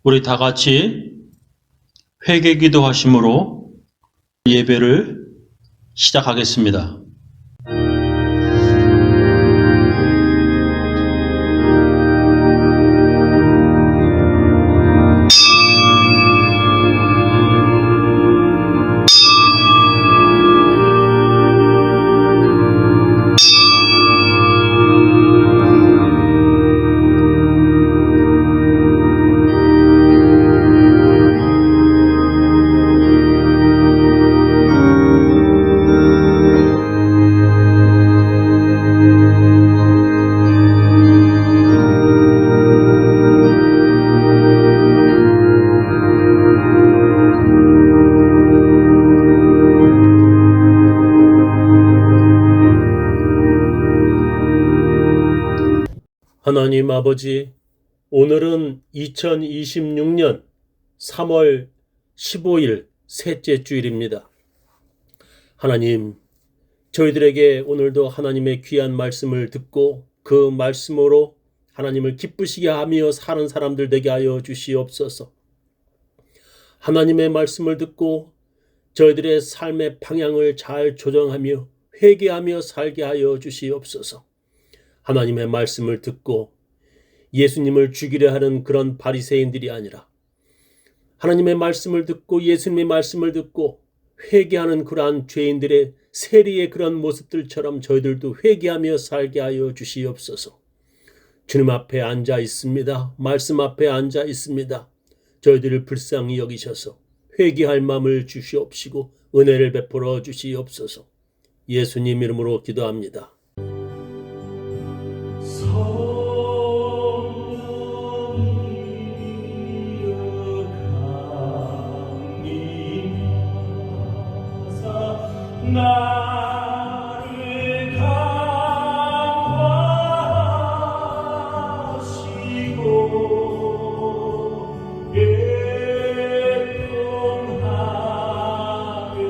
우리 다 같이 회개 기도하심으로 예배를 시작하겠습니다. 하나님 아버지, 오늘은 2026년 3월 15일 셋째 주일입니다. 하나님, 저희들에게 오늘도 하나님의 귀한 말씀을 듣고 그 말씀으로 하나님을 기쁘시게 하며 사는 사람들 되게 하여 주시옵소서. 하나님의 말씀을 듣고 저희들의 삶의 방향을 잘 조정하며 회개하며 살게 하여 주시옵소서. 하나님의 말씀을 듣고 예수님을 죽이려 하는 그런 바리새인들이 아니라 하나님의 말씀을 듣고 예수님의 말씀을 듣고 회개하는 그러한 죄인들의 세리의 그런 모습들처럼 저희들도 회개하며 살게 하여 주시옵소서. 주님 앞에 앉아 있습니다. 말씀 앞에 앉아 있습니다. 저희들을 불쌍히 여기셔서 회개할 마음을 주시옵시고 은혜를 베풀어 주시옵소서. 예수님 이름으로 기도합니다. 나를 강화하시고 애통하며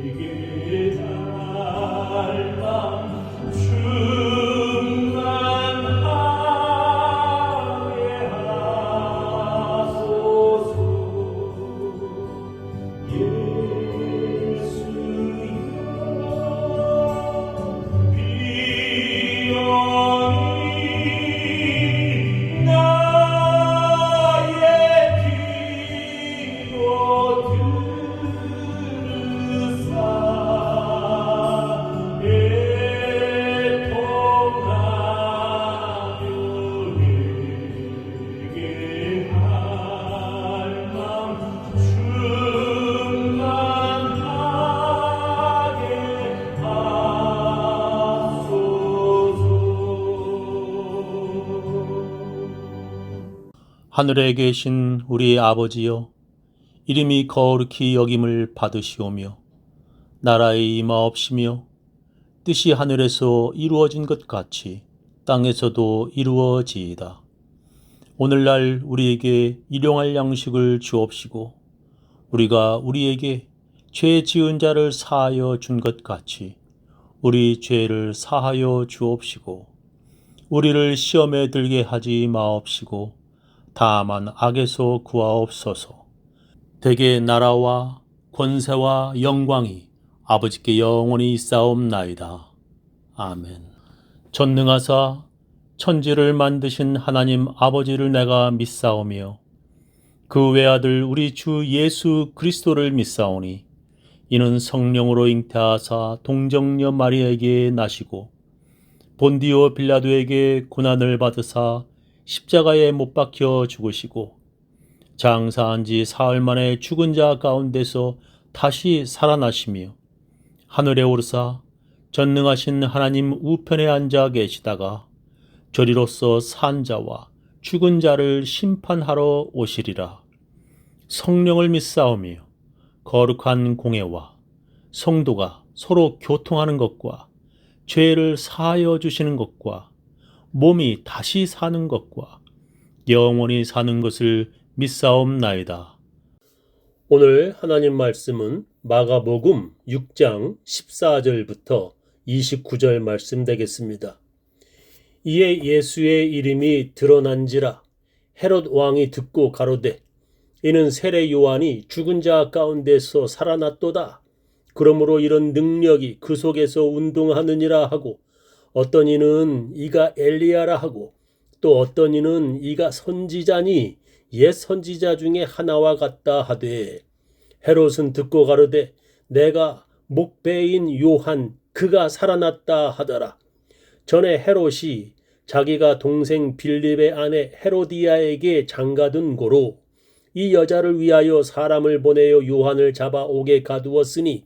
내게 닮아 충만하게 하소서. 하늘에 계신 우리 아버지여, 이름이 거룩히 여김을 받으시오며 나라의 임하옵시며 뜻이 하늘에서 이루어진 것 같이 땅에서도 이루어지이다. 오늘날 우리에게 일용할 양식을 주옵시고 우리가 우리에게 죄 지은 자를 사하여 준 것 같이 우리 죄를 사하여 주옵시고 우리를 시험에 들게 하지 마옵시고 다만 악에서 구하옵소서. 대개 나라와 권세와 영광이 아버지께 영원히 있사옵나이다. 아멘. 전능하사 천지를 만드신 하나님 아버지를 내가 믿사오며 그 외아들 우리 주 예수 그리스도를 믿사오니 이는 성령으로 잉태하사 동정녀 마리아에게 나시고 본디오 빌라도에게 고난을 받으사 십자가에 못 박혀 죽으시고 장사한 지 사흘 만에 죽은 자 가운데서 다시 살아나시며 하늘에 오르사 전능하신 하나님 우편에 앉아 계시다가 저리로서 산 자와 죽은 자를 심판하러 오시리라. 성령을 믿사오며 거룩한 공회와 성도가 서로 교통하는 것과 죄를 사하여 주시는 것과 몸이 다시 사는 것과 영원히 사는 것을 믿사옵나이다. 오늘 하나님 말씀은 마가복음 6장 14절부터 29절 말씀 되겠습니다. 이에 예수의 이름이 드러난지라 헤롯 왕이 듣고 가로되 이는 세례 요한이 죽은 자 가운데서 살아났도다. 그러므로 이런 능력이 그 속에서 운동하느니라 하고 어떤 이는 이가 엘리야라 하고 또 어떤 이는 이가 선지자니 옛 선지자 중에 하나와 같다 하되 헤롯은 듣고 가로되 내가 목배인 요한 그가 살아났다 하더라. 전에 헤롯이 자기가 동생 빌립의 아내 헤로디아에게 장가든 고로 이 여자를 위하여 사람을 보내어 요한을 잡아 옥에 가두었으니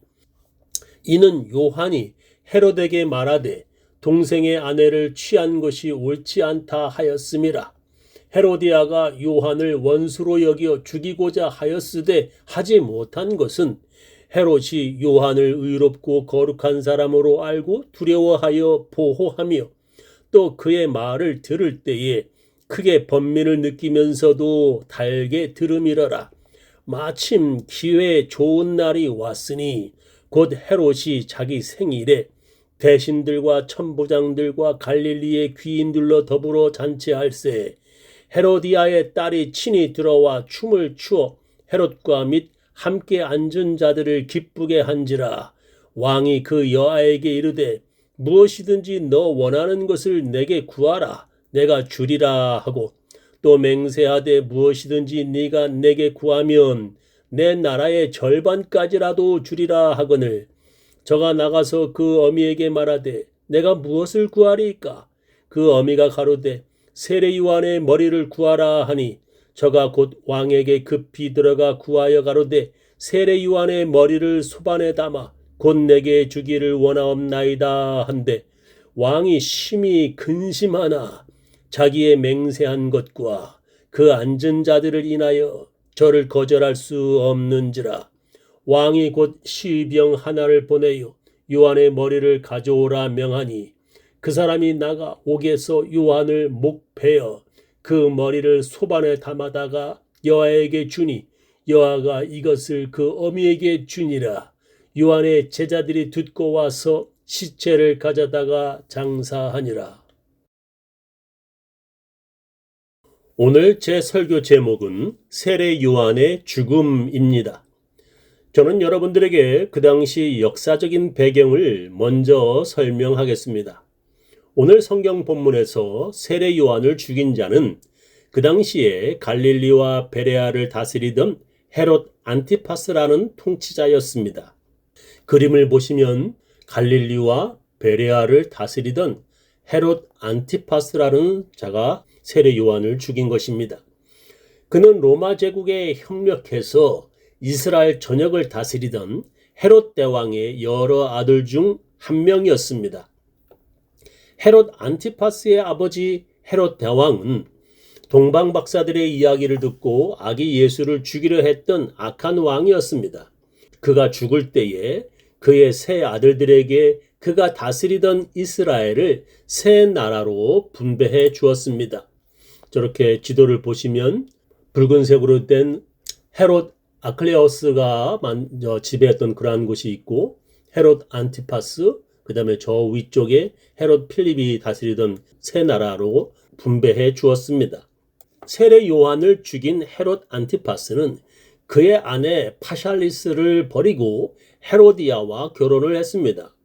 이는 요한이 헤롯에게 말하되 동생의 아내를 취한 것이 옳지 않다 하였음이라. 헤로디아가 요한을 원수로 여겨 죽이고자 하였으되 하지 못한 것은 헤롯이 요한을 의롭고 거룩한 사람으로 알고 두려워하여 보호하며 또 그의 말을 들을 때에 크게 번민을 느끼면서도 달게 들음이러라. 마침 기회에 좋은 날이 왔으니 곧 헤롯이 자기 생일에 대신들과 천부장들과 갈릴리의 귀인들로 더불어 잔치할세 헤로디아의 딸이 친히 들어와 춤을 추어 헤롯과 및 함께 앉은 자들을 기쁘게 한지라. 왕이 그 여아에게 이르되 무엇이든지 너 원하는 것을 내게 구하라 내가 주리라 하고 또 맹세하되 무엇이든지 네가 내게 구하면 내 나라의 절반까지라도 주리라 하거늘 저가 나가서 그 어미에게 말하되 내가 무엇을 구하리이까? 그 어미가 가로되 세례 요한의 머리를 구하라 하니 저가 곧 왕에게 급히 들어가 구하여 가로되 세례 요한의 머리를 소반에 담아 곧 내게 주기를 원하옵나이다 한데 왕이 심히 근심하나 자기의 맹세한 것과 그 앉은 자들을 인하여 저를 거절할 수 없는지라. 왕이 곧 시병 하나를 보내요 요한의 머리를 가져오라 명하니 그 사람이 나가 옥에서 요한을 목베어 그 머리를 소반에 담아다가 여아에게 주니 여아가 이것을 그 어미에게 주니라. 요한의 제자들이 듣고 와서 시체를 가져다가 장사하니라. 오늘 제 설교 제목은 세례 요한의 죽음입니다. 저는 여러분들에게 그 당시 역사적인 배경을 먼저 설명하겠습니다. 오늘 성경 본문에서 세례 요한을 죽인 자는 그 당시에 갈릴리와 베레아를 다스리던 헤롯 안티파스라는 통치자였습니다. 그림을 보시면 갈릴리와 베레아를 다스리던 헤롯 안티파스라는 자가 세례 요한을 죽인 것입니다. 그는 로마 제국에 협력해서 이스라엘 전역을 다스리던 헤롯 대왕의 여러 아들 중 한 명이었습니다. 헤롯 안티파스의 아버지 헤롯 대왕은 동방 박사들의 이야기를 듣고 아기 예수를 죽이려 했던 악한 왕이었습니다. 그가 죽을 때에 그의 세 아들들에게 그가 다스리던 이스라엘을 세 나라로 분배해 주었습니다. 저렇게 지도를 보시면 붉은색으로 된 헤롯 아클레오스가 지배했던 그러한 곳이 있고 헤롯 안티파스, 그 다음에 저 위쪽에 헤롯 필립이 다스리던 세 나라로 분배해 주었습니다. 세례 요한을 죽인 헤롯 안티파스는 그의 아내 파샬리스를 버리고 헤로디아와 결혼을 했습니다.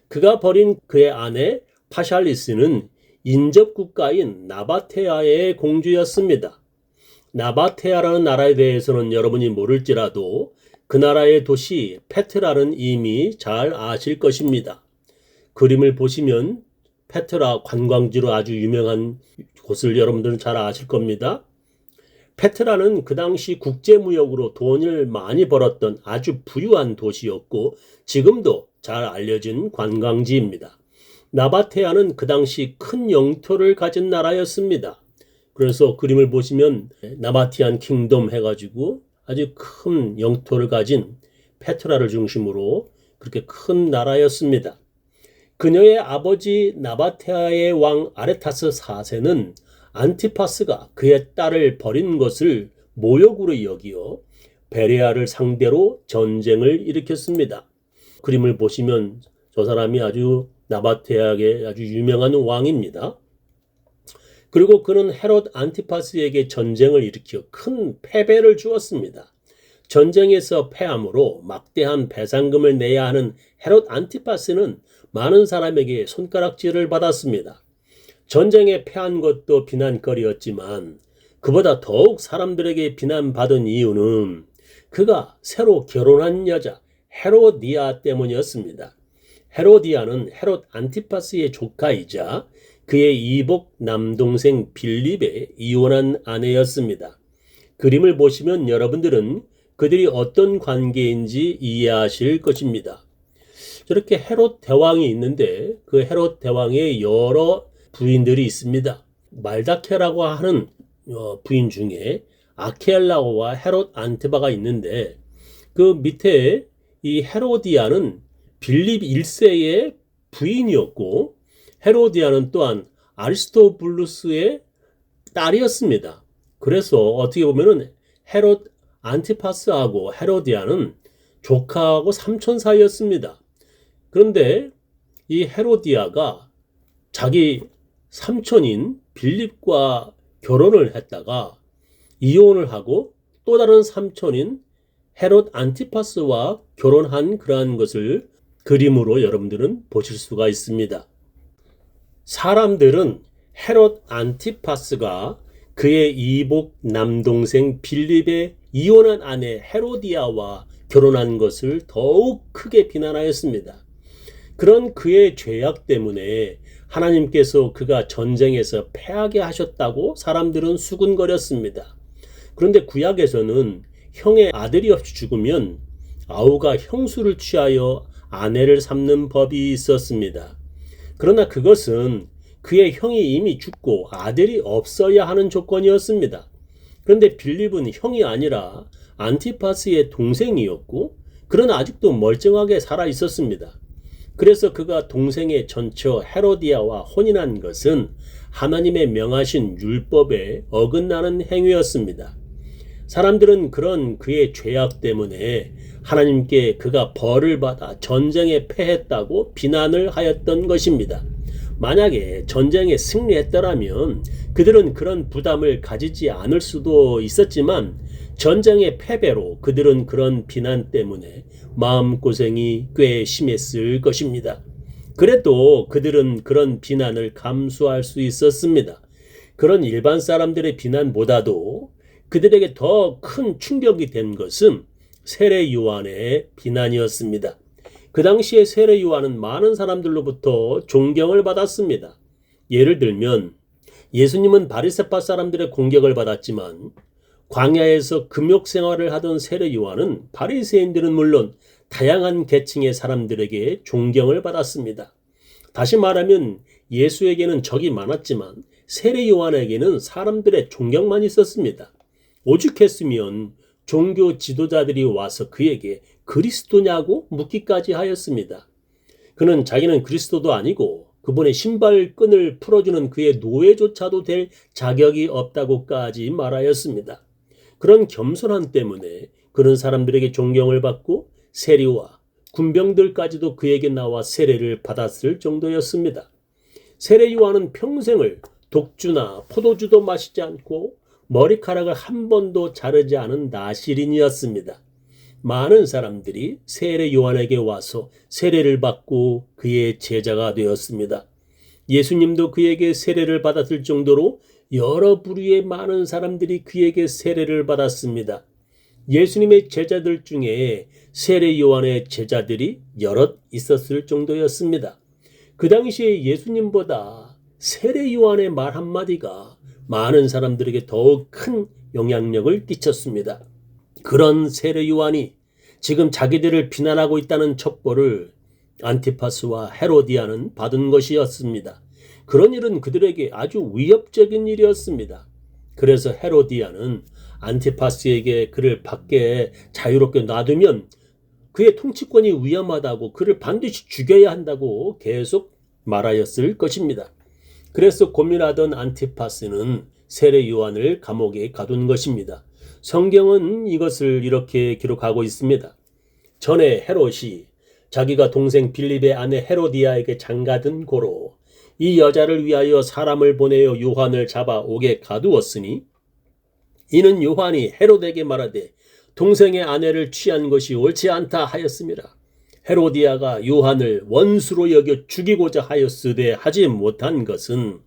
그가 버린 그의 아내 파샬리스는 인접국가인 나바테아의 공주였습니다. 나바테아라는 나라에 대해서는 여러분이 모를지라도 그 나라의 도시 페트라는 이미 잘 아실 것입니다. 그림을 보시면 페트라 관광지로 아주 유명한 곳을 여러분들은 잘 아실 겁니다. 페트라는 그 당시 국제무역으로 돈을 많이 벌었던 아주 부유한 도시였고 지금도 잘 알려진 관광지입니다. 나바테아는 그 당시 큰 영토를 가진 나라였습니다. 그래서 그림을 보시면 나바티안 킹덤 해가지고 아주 큰 영토를 가진 페트라를 중심으로 그렇게 큰 나라였습니다. 그녀의 아버지 나바테아의 왕 아레타스 4세는 안티파스가 그의 딸을 버린 것을 모욕으로 여기어 베레아를 상대로 전쟁을 일으켰습니다. 그림을 보시면 저 사람이 아주 나바테아의 아주 유명한 왕입니다. 그리고 그는 헤롯 안티파스에게 전쟁을 일으켜 큰 패배를 주었습니다. 전쟁에서 패함으로 막대한 배상금을 내야 하는 헤롯 안티파스는 많은 사람에게 손가락질을 받았습니다. 전쟁에 패한 것도 비난거리였지만 그보다 더욱 사람들에게 비난받은 이유는 그가 새로 결혼한 여자 헤로디아 때문이었습니다. 헤로디아는 헤롯 안티파스의 조카이자 그의 이복 남동생 빌립의 이혼한 아내였습니다. 그림을 보시면 여러분들은 그들이 어떤 관계인지 이해하실 것입니다. 저렇게 헤롯 대왕이 있는데 그 헤롯 대왕의 여러 부인들이 있습니다. 말다케라고 하는 부인 중에 아켈라오와 헤롯 안티바가 있는데 그 밑에 이 헤로디아는 빌립 1세의 부인이었고 헤로디아는 또한 아리스토블루스의 딸이었습니다. 그래서 어떻게 보면은 헤롯 안티파스하고 헤로디아는 조카하고 삼촌 사이였습니다. 그런데 이 헤로디아가 자기 삼촌인 빌립과 결혼을 했다가 이혼을 하고 또 다른 삼촌인 헤롯 안티파스와 결혼한 그러한 것을 그림으로 여러분들은 보실 수가 있습니다. 사람들은 헤롯 안티파스가 그의 이복 남동생 빌립의 이혼한 아내 헤로디아와 결혼한 것을 더욱 크게 비난하였습니다. 그런 그의 죄악 때문에 하나님께서 그가 전쟁에서 패하게 하셨다고 사람들은 수군거렸습니다. 그런데 구약에서는 형의 아들이 없이 죽으면 아우가 형수를 취하여 아내를 삼는 법이 있었습니다. 그러나 그것은 그의 형이 이미 죽고 아들이 없어야 하는 조건이었습니다. 그런데 빌립은 형이 아니라 안티파스의 동생이었고 그러나 아직도 멀쩡하게 살아 있었습니다. 그래서 그가 동생의 전처 헤로디아와 혼인한 것은 하나님의 명하신 율법에 어긋나는 행위였습니다. 사람들은 그런 그의 죄악 때문에 하나님께 그가 벌을 받아 전쟁에 패했다고 비난을 하였던 것입니다. 만약에 전쟁에 승리했더라면 그들은 그런 부담을 가지지 않을 수도 있었지만 전쟁의 패배로 그들은 그런 비난 때문에 마음고생이 꽤 심했을 것입니다. 그래도 그들은 그런 비난을 감수할 수 있었습니다. 그런 일반 사람들의 비난보다도 그들에게 더 큰 충격이 된 것은 세례 요한의 비난이었습니다. 그 당시에 세례 요한은 많은 사람들로부터 존경을 받았습니다. 예를 들면 예수님은 바리새파 사람들의 공격을 받았지만 광야에서 금욕 생활을 하던 세례 요한은 바리새인들은 물론 다양한 계층의 사람들에게 존경을 받았습니다. 다시 말하면 예수에게는 적이 많았지만 세례 요한에게는 사람들의 존경만 있었습니다. 오죽했으면 종교 지도자들이 와서 그에게 그리스도냐고 묻기까지 하였습니다. 그는 자기는 그리스도도 아니고 그분의 신발끈을 풀어주는 그의 노예조차도 될 자격이 없다고까지 말하였습니다. 그런 겸손함 때문에 그런 사람들에게 존경을 받고 세리와 군병들까지도 그에게 나와 세례를 받았을 정도였습니다. 세례 요한은 평생을 독주나 포도주도 마시지 않고 머리카락을 한 번도 자르지 않은 나시린이었습니다. 많은 사람들이 세례 요한에게 와서 세례를 받고 그의 제자가 되었습니다. 예수님도 그에게 세례를 받았을 정도로 여러 부류의 많은 사람들이 그에게 세례를 받았습니다. 예수님의 제자들 중에 세례 요한의 제자들이 여럿 있었을 정도였습니다. 그 당시에 예수님보다 세례 요한의 말 한마디가 많은 사람들에게 더욱 큰 영향력을 끼쳤습니다. 그런 세례 요한이 지금 자기들을 비난하고 있다는 첩보를 안티파스와 헤로디아는 받은 것이었습니다. 그런 일은 그들에게 아주 위협적인 일이었습니다. 그래서 헤로디아는 안티파스에게 그를 밖에 자유롭게 놔두면 그의 통치권이 위험하다고 그를 반드시 죽여야 한다고 계속 말하였을 것입니다. 그래서 고민하던 안티파스는 세례 요한을 감옥에 가둔 것입니다. 성경은 이것을 이렇게 기록하고 있습니다. 전에 헤롯이 자기가 동생 빌립의 아내 헤로디아에게 장가든 고로 이 여자를 위하여 사람을 보내어 요한을 잡아 옥에 가두었으니 이는 요한이 헤롯에게 말하되 동생의 아내를 취한 것이 옳지 않다 하였음이라. 헤로디아가 요한을 원수로 여겨 죽이고자 하였으되 하지 못한 것은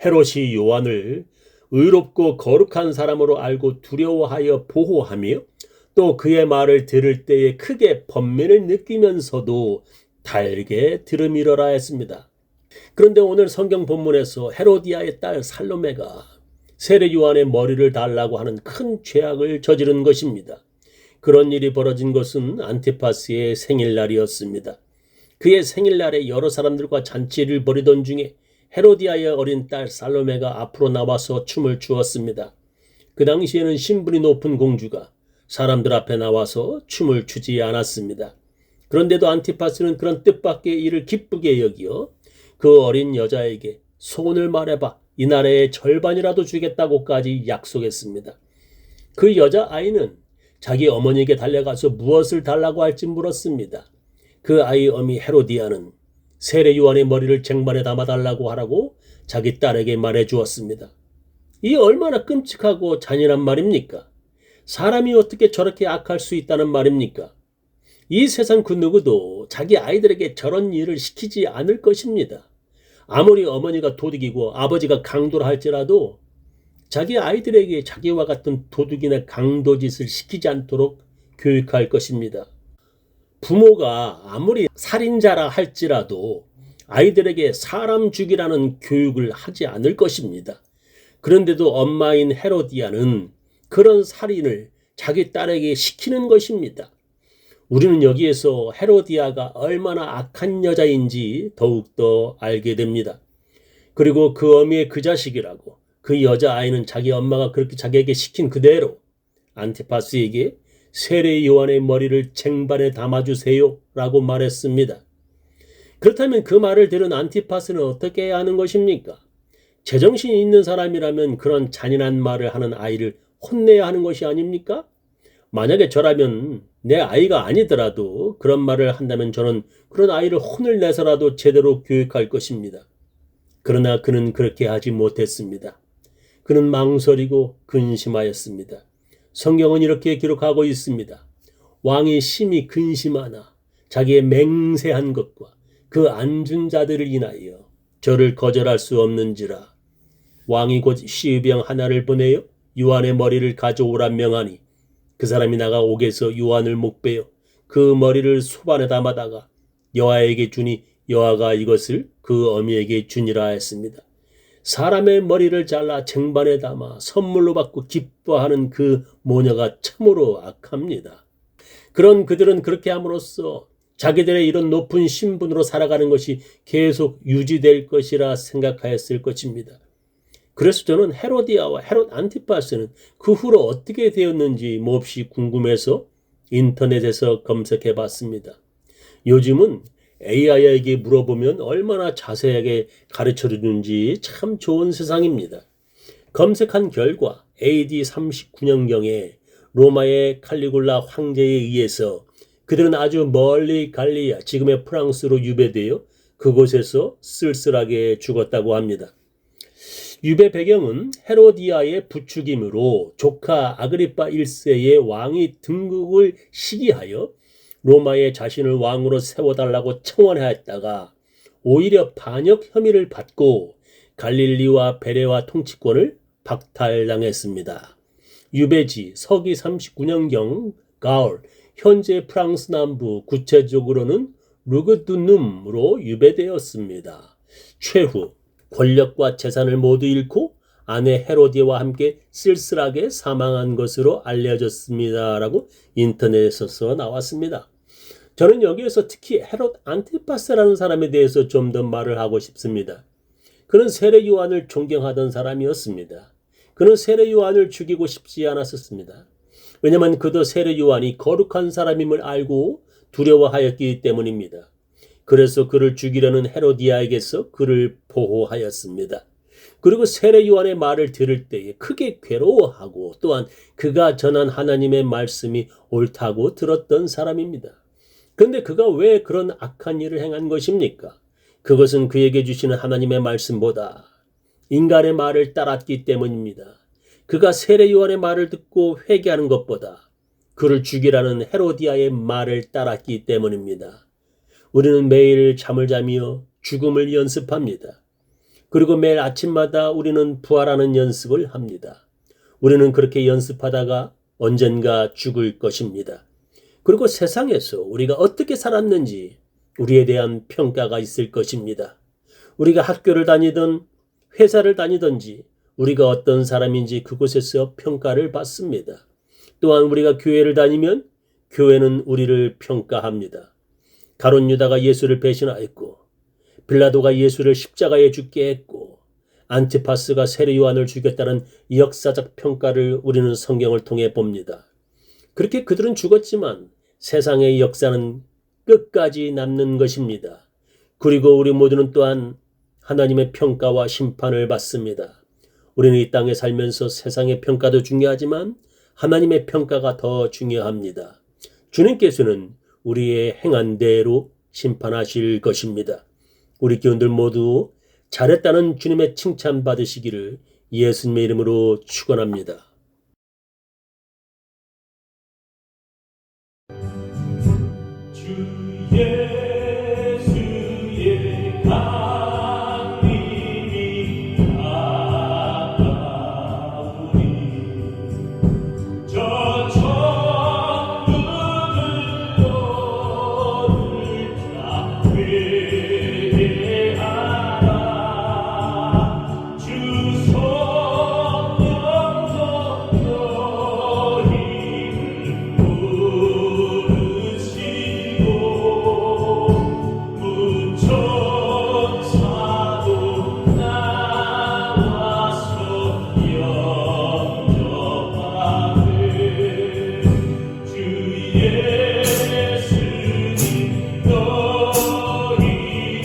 헤롯이 요한을 의롭고 거룩한 사람으로 알고 두려워하여 보호하며 또 그의 말을 들을 때에 크게 번민을 느끼면서도 달게 들음이러라 했습니다. 그런데 오늘 성경 본문에서 헤로디아의 딸 살로메가 세례 요한의 머리를 달라고 하는 큰 죄악을 저지른 것입니다. 그런 일이 벌어진 것은 안티파스의 생일날이었습니다. 그의 생일날에 여러 사람들과 잔치를 벌이던 중에 헤로디아의 어린 딸 살로메가 앞으로 나와서 춤을 추었습니다. 그 당시에는 신분이 높은 공주가 사람들 앞에 나와서 춤을 추지 않았습니다. 그런데도 안티파스는 그런 뜻밖의 일을 기쁘게 여기어 그 어린 여자에게 소원을 말해봐, 이 나라의 절반이라도 주겠다고까지 약속했습니다. 그 여자아이는 자기 어머니에게 달려가서 무엇을 달라고 할지 물었습니다. 그 아이 어미 헤로디아는 세례 요한의 머리를 쟁반에 담아달라고 하라고 자기 딸에게 말해주었습니다. 이 얼마나 끔찍하고 잔인한 말입니까? 사람이 어떻게 저렇게 악할 수 있다는 말입니까? 이 세상 그 누구도 자기 아이들에게 저런 일을 시키지 않을 것입니다. 아무리 어머니가 도둑이고 아버지가 강도라 할지라도 자기 아이들에게 자기와 같은 도둑이나 강도짓을 시키지 않도록 교육할 것입니다. 부모가 아무리 살인자라 할지라도 아이들에게 사람 죽이라는 교육을 하지 않을 것입니다. 그런데도 엄마인 헤로디아는 그런 살인을 자기 딸에게 시키는 것입니다. 우리는 여기에서 헤로디아가 얼마나 악한 여자인지 더욱더 알게 됩니다. 그리고 그 어미의 그 자식이라고 그 여자아이는 자기 엄마가 그렇게 자기에게 시킨 그대로 안티파스에게 세례 요한의 머리를 쟁반에 담아주세요 라고 말했습니다. 그렇다면 그 말을 들은 안티파스는 어떻게 해야 하는 것입니까? 제정신이 있는 사람이라면 그런 잔인한 말을 하는 아이를 혼내야 하는 것이 아닙니까? 만약에 저라면 내 아이가 아니더라도 그런 말을 한다면 저는 그런 아이를 혼을 내서라도 제대로 교육할 것입니다. 그러나 그는 그렇게 하지 못했습니다. 그는 망설이고 근심하였습니다. 성경은 이렇게 기록하고 있습니다. 왕이 심히 근심하나 자기의 맹세한 것과 그 앉은 자들을 인하여 저를 거절할 수 없는지라. 왕이 곧 시병 하나를 보내어 요한의 머리를 가져오라 명하니 그 사람이 나가 옥에서 요한을 목베어 그 머리를 소반에 담아다가 여호와에게 주니 여호와가 이것을 그 어미에게 주니라 했습니다. 사람의 머리를 잘라 쟁반에 담아 선물로 받고 기뻐하는 그 모녀가 참으로 악합니다. 그런 그들은 그렇게 함으로써 자기들의 이런 높은 신분으로 살아가는 것이 계속 유지될 것이라 생각하였을 것입니다. 그래서 저는 헤로디아와 헤롯 안티파스는 그 후로 어떻게 되었는지 몹시 궁금해서 인터넷에서 검색해 봤습니다. 요즘은 AI에게 물어보면 얼마나 자세하게 가르쳐 주는지 참 좋은 세상입니다. 검색한 결과 AD 39년경에 로마의 칼리굴라 황제에 의해서 그들은 아주 멀리 갈리아, 지금의 프랑스로 유배되어 그곳에서 쓸쓸하게 죽었다고 합니다. 유배 배경은 헤로디아의 부추김으로 조카 아그리파 1세의 왕이 등극을 시기하여 로마에 자신을 왕으로 세워달라고 청원하였다가 오히려 반역 혐의를 받고 갈릴리와 베레와 통치권을 박탈당했습니다. 유배지 서기 39년경 가을, 현재 프랑스 남부, 구체적으로는 루그두눔으로 유배되었습니다. 최후 권력과 재산을 모두 잃고 아내 헤로디아와 함께 쓸쓸하게 사망한 것으로 알려졌습니다. 라고 인터넷에서 나왔습니다. 저는 여기에서 특히 헤롯 안티파스라는 사람에 대해서 좀 더 말을 하고 싶습니다. 그는 세례 요한을 존경하던 사람이었습니다. 그는 세례 요한을 죽이고 싶지 않았었습니다. 왜냐하면 그도 세례 요한이 거룩한 사람임을 알고 두려워하였기 때문입니다. 그래서 그를 죽이려는 헤로디아에게서 그를 보호하였습니다. 그리고 세례 요한의 말을 들을 때에 크게 괴로워하고 또한 그가 전한 하나님의 말씀이 옳다고 들었던 사람입니다. 그런데 그가 왜 그런 악한 일을 행한 것입니까? 그것은 그에게 주시는 하나님의 말씀보다 인간의 말을 따랐기 때문입니다. 그가 세례 요한의 말을 듣고 회개하는 것보다 그를 죽이라는 헤로디아의 말을 따랐기 때문입니다. 우리는 매일 잠을 자며 죽음을 연습합니다. 그리고 매일 아침마다 우리는 부활하는 연습을 합니다. 우리는 그렇게 연습하다가 언젠가 죽을 것입니다. 그리고 세상에서 우리가 어떻게 살았는지 우리에 대한 평가가 있을 것입니다. 우리가 학교를 다니든 회사를 다니든지 우리가 어떤 사람인지 그곳에서 평가를 받습니다. 또한 우리가 교회를 다니면 교회는 우리를 평가합니다. 가룟 유다가 예수를 배신하였고 빌라도가 예수를 십자가에 죽게 했고 안티파스가 세례 요한을 죽였다는 역사적 평가를 우리는 성경을 통해 봅니다. 그렇게 그들은 죽었지만 세상의 역사는 끝까지 남는 것입니다. 그리고 우리 모두는 또한 하나님의 평가와 심판을 받습니다. 우리는 이 땅에 살면서 세상의 평가도 중요하지만 하나님의 평가가 더 중요합니다. 주님께서는 우리의 행한 대로 심판하실 것입니다. 우리 교인들 모두 잘했다는 주님의 칭찬 받으시기를 예수님의 이름으로 축원합니다. 예수의 강림이 가까우니 저 천국을 다 회개하라 주 성령도 너희를 부르시고 문천사도 나와서 영접하되 주 예수님 너희를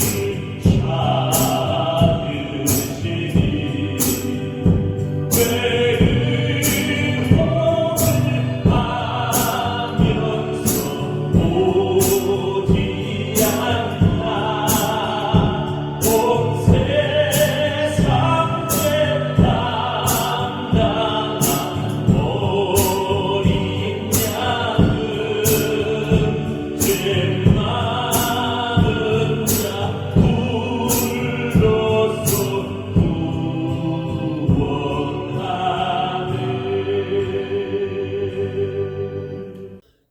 찾으시니 외로움을 하면서 오지 않나 온 세상 죄 담당한 어린 양은 죄 많은 자 불러서 구원하네.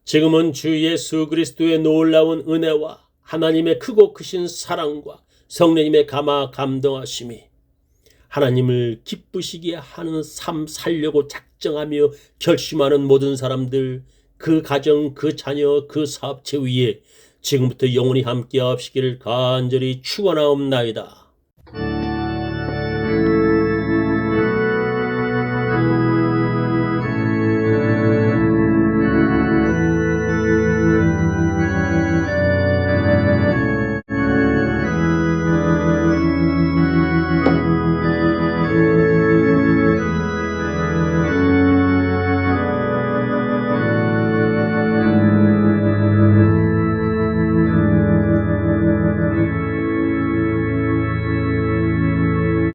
지금은 주 예수 그리스도의 놀라운 은혜와 하나님의 크고 크신 사랑과 성령님의 감화 감동하심이 하나님을 기쁘시게 하는 삶 살려고 작정하며 결심하는 모든 사람들, 그 가정, 그 자녀, 그 사업체 위에 지금부터 영원히 함께 하시기를 간절히 축원하옵나이다.